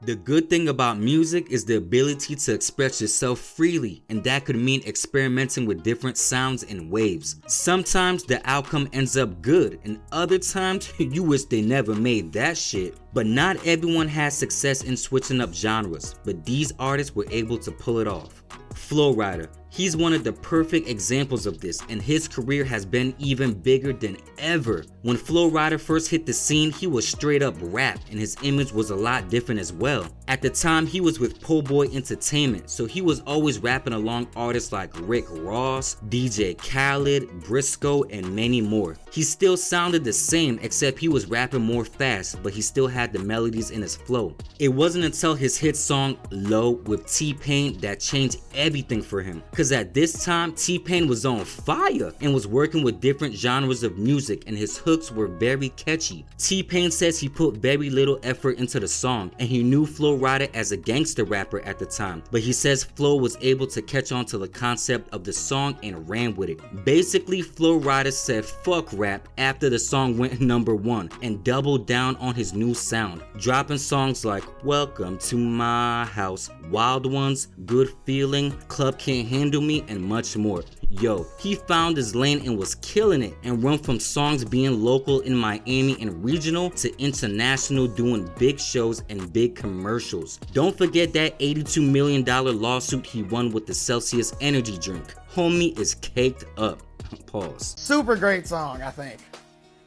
The good thing about music is the ability to express yourself freely, and that could mean experimenting with different sounds and waves. Sometimes the outcome ends up good, and other times you wish they never made that shit. But not everyone has success in switching up genres, but these artists were able to pull it off. Flo Rida. He's one of the perfect examples of this, and his career has been even bigger than ever. When Flo Rida first hit the scene, he was straight up rap, and his image was a lot different as well. At the time, he was with Po' Boy Entertainment, so he was always rapping along artists like Rick Ross, DJ Khaled, Briscoe, and many more. He still sounded the same, except he was rapping more fast, but he still had the melodies in his flow. It wasn't until his hit song Low with T-Pain that changed everything for him. Cause at this time, T-Pain was on fire and was working with different genres of music, and his hooks were very catchy. T-Pain says he put very little effort into the song, and he knew Flo Rida as a gangster rapper at the time, but he says Flo was able to catch on to the concept of the song and ran with it. Basically, Flo Rida said fuck rap after the song went #1 and doubled down on his new sound, dropping songs like Welcome to My House, Wild Ones, Good Feeling, Club Can't Handle Me, and much more. Yo, he found his lane and was killing it, and went from songs being local in Miami and regional to international, doing big shows and big commercials. Don't forget that $82 million lawsuit he won with the Celsius energy drink. Homie is caked up. Pause. Super great song, I think.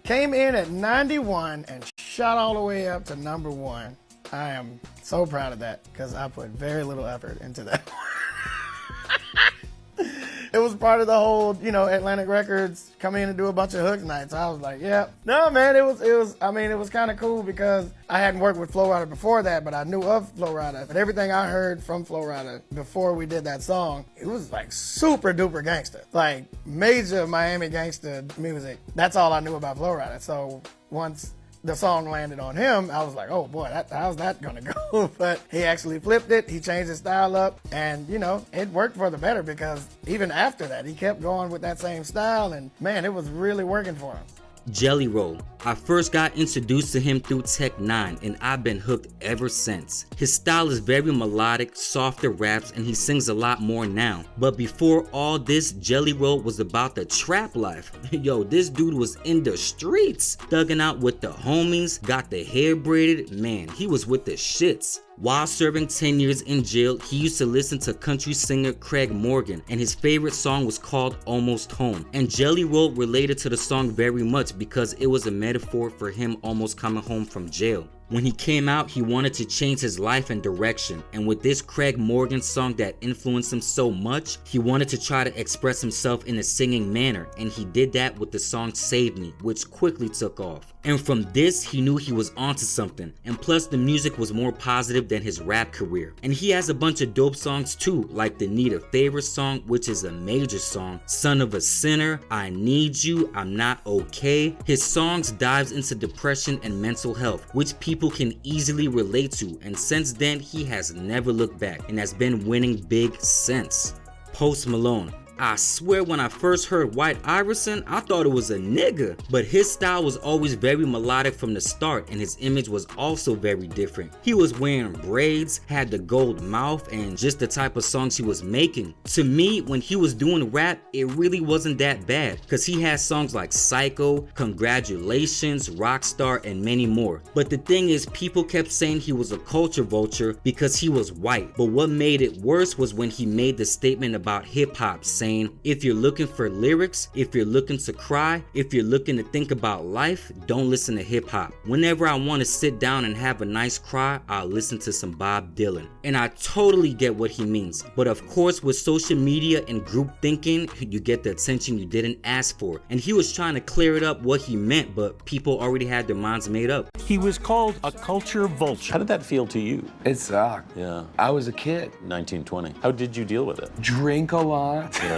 Came in at 91 and shot all the way up to #1. I am so proud of that because I put very little effort into that. It was part of the whole, Atlantic Records come in and do a bunch of hook nights. I was like, yeah. No, man, it was kind of cool because I hadn't worked with Flo Rida before that, but I knew of Flo Rida. But everything I heard from Flo Rida before we did that song, it was like super duper gangster. Like major Miami gangster music. That's all I knew about Flo Rida. So once the song landed on him, I was like, oh boy, how's that gonna go? But he actually flipped it, he changed his style up, and it worked for the better because even after that, he kept going with that same style, and man, it was really working for him. Jelly Roll. I first got introduced to him through Tech 9, and I've been hooked ever since. His style is very melodic, softer raps, and he sings a lot more now. But before all this, Jelly Roll was about the trap life. Yo, this dude was in the streets, thugging out with the homies, got the hair braided, man, he was with the shits. While serving 10 years in jail, he used to listen to country singer Craig Morgan, and his favorite song was called Almost Home. And Jelly Roll related to the song very much because it was a metaphor for him almost coming home from jail. When he came out, he wanted to change his life and direction, and with this Craig Morgan song that influenced him so much, he wanted to try to express himself in a singing manner, and he did that with the song Save Me, which quickly took off. And from this, he knew he was onto something, and plus the music was more positive than his rap career. And he has a bunch of dope songs too, like the Need a Favor song, which is a major song, Son of a Sinner, I Need You, I'm Not Okay. His songs dives into depression and mental health, which people can easily relate to, and since then he has never looked back and has been winning big since. Post Malone. I swear when I first heard White Iverson, I thought it was a nigga, but his style was always very melodic from the start, and his image was also very different. He was wearing braids, had the gold mouth, and just the type of songs he was making. To me, when he was doing rap, it really wasn't that bad, cause he had songs like Psycho, Congratulations, Rockstar, and many more. But the thing is, people kept saying he was a culture vulture because he was white, but what made it worse was when he made the statement about hip-hop, saying, if you're looking for lyrics, if you're looking to cry, if you're looking to think about life, don't listen to hip hop. Whenever I want to sit down and have a nice cry, I'll listen to some Bob Dylan. And I totally get what he means. But of course, with social media and group thinking, you get the attention you didn't ask for. And he was trying to clear it up what he meant, but people already had their minds made up. He was called a culture vulture. How did that feel to you? It sucked. Yeah. I was a kid. 1920. How did you deal with it? Drink a lot. Yeah.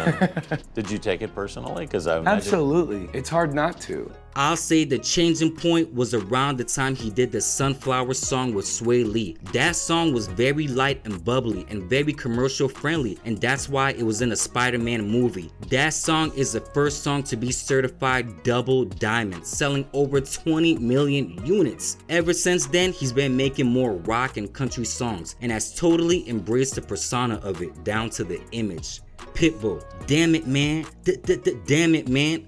Did you take it personally? Because I imagine... Absolutely. It's hard not to. I'll say the changing point was around the time he did the Sunflower song with Swae Lee. That song was very light and bubbly and very commercial friendly, and that's why it was in a Spider-Man movie. That song is the first song to be certified double diamond, selling over 20 million units. Ever since then, he's been making more rock and country songs and has totally embraced the persona of it down to the image. Pitbull, damn it man, damn it man.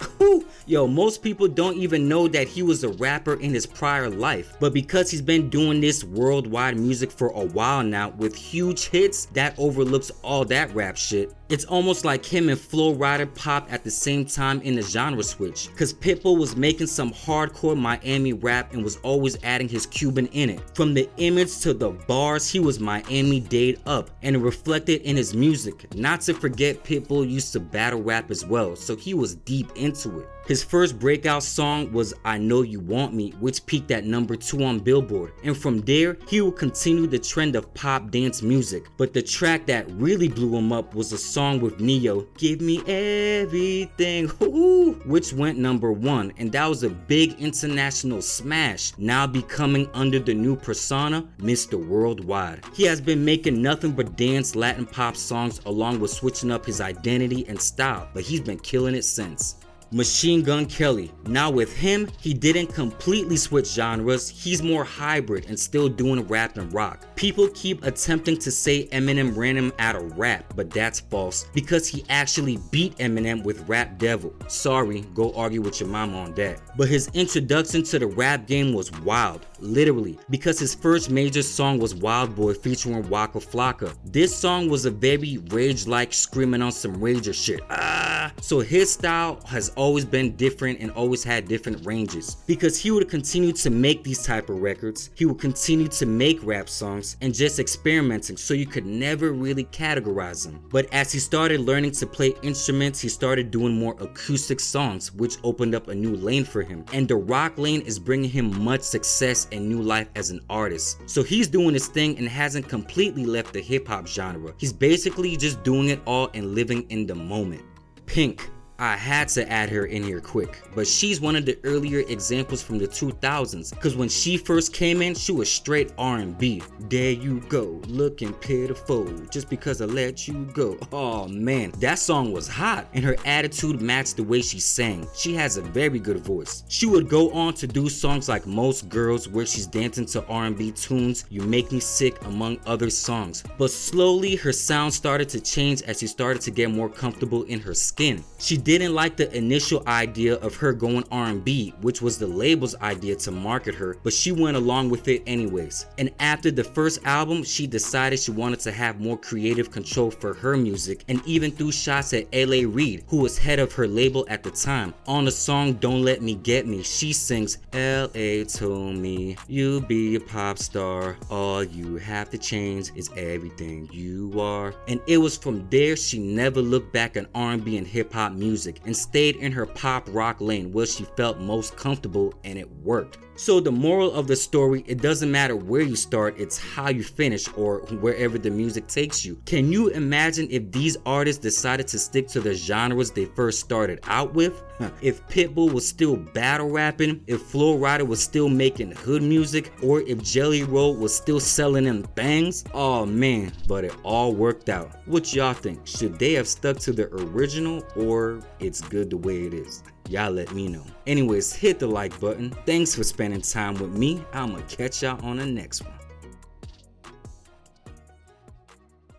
Yo, most people don't even know that he was a rapper in his prior life, but because he's been doing this worldwide music for a while now with huge hits, that overlooks all that rap shit. It's almost like him and Flo Rida popped at the same time in the genre switch, cause Pitbull was making some hardcore Miami rap and was always adding his Cuban in it. From the image to the bars, he was Miami-Dade up, and it reflected in his music. Not to forget, Pitbull used to battle rap as well, so he was deep into it. His first breakout song was I Know You Want Me, which peaked at number 2 on Billboard, and from there, he would continue the trend of pop dance music. But the track that really blew him up was a song with Neo, Give Me Everything, which went number 1, and that was a big international smash, now becoming under the new persona, Mr. Worldwide. He has been making nothing but dance Latin pop songs along with switching up his identity and style, but he's been killing it since. Machine Gun Kelly. Now with him, he didn't completely switch genres, he's more hybrid and still doing rap and rock. People keep attempting to say Eminem ran him out of rap, but that's false because he actually beat Eminem with Rap Devil. Sorry, go argue with your mama on that. But his introduction to the rap game was wild, literally, because his first major song was Wild Boy featuring Waka Flocka. This song was a very rage-like screaming on some rager shit. So his style has always been different and always had different ranges, because he would continue to make these type of records, he would continue to make rap songs and just experimenting, so you could never really categorize him. But as he started learning to play instruments, he started doing more acoustic songs, which opened up a new lane for him, and the rock lane is bringing him much success and new life as an artist. So he's doing his thing and hasn't completely left the hip-hop genre. He's basically just doing it all and living in the moment. Pink. I had to add her in here quick, but she's one of the earlier examples from the 2000s, because when she first came in, she was straight R&B. There you go, looking pitiful, just because I let you go. Oh man, that song was hot, and her attitude matched the way she sang. She has a very good voice. She would go on to do songs like Most Girls, where she's dancing to R&B tunes, You Make Me Sick, among other songs. But slowly, her sound started to change as she started to get more comfortable in her skin. She didn't like the initial idea of her going R&B, which was the label's idea to market her, but she went along with it anyways. And after the first album, she decided she wanted to have more creative control for her music, and even threw shots at L.A. Reid, who was head of her label at the time. On the song Don't Let Me Get Me, she sings, L.A. told me you be a pop star, all you have to change is everything you are. And it was from there she never looked back at R&B and hip-hop music, and stayed in her pop rock lane where she felt most comfortable, and it worked. So the moral of the story, it doesn't matter where you start, it's how you finish, or wherever the music takes you. Can you imagine if these artists decided to stick to the genres they first started out with? If Pitbull was still battle rapping, if Flo Rida was still making hood music, or if Jelly Roll was still selling them bangs? Oh man, but it all worked out. What y'all think? Should they have stuck to the original, or it's good the way it is? Y'all let me know. Anyways, hit the like button. Thanks for spending time with me. I'ma catch y'all on the next one.